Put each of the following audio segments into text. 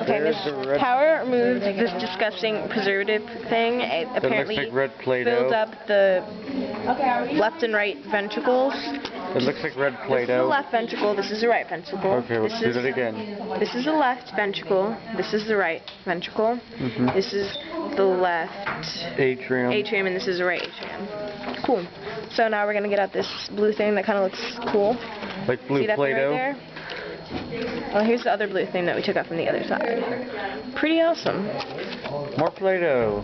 Okay, Miss Power removed this disgusting preservative thing. It apparently looks like red Play-Doh. filled up the left and right ventricles. It looks like red This is the Play-Doh. left ventricle, this is the right ventricle. Okay, let's do that again. This is the left ventricle, this is the right ventricle. This is the left atrium, and this is the right atrium. Cool. So now we're going to get out this blue thing that kind of looks cool. Like blue Play-Doh? Right there? Well, here's the other blue thing that we took out from the other side. Pretty awesome. More Play-Doh.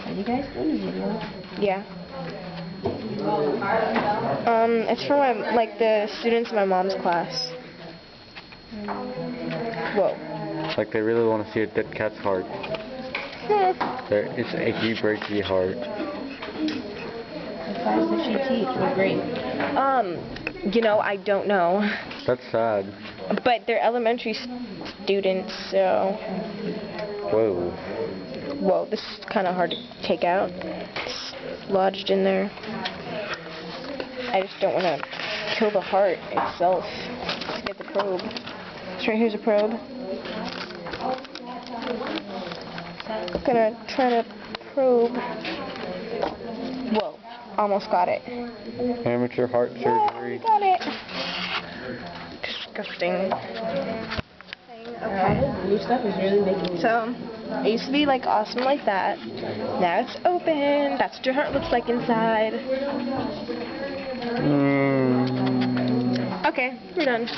Are you guys in the video? Yeah. It's for the students in my mom's class. Whoa. Like they really want to see a dead cat's heart. It's an achy, breaky heart. The size that she teach was great. You know, I don't know. That's sad. But they're elementary students, so... Whoa. Whoa, this is kind of hard to take out. It's lodged in there. I just don't want to kill the heart itself. Let's get the probe. So right here's a probe. I'm gonna try to probe. Whoa, almost got it. Amateur heart surgery. Got it. Disgusting. Okay. Blue stuff is really making. So, it used to be like awesome like that. Now it's open. That's what your heart looks like inside. Okay, we're done.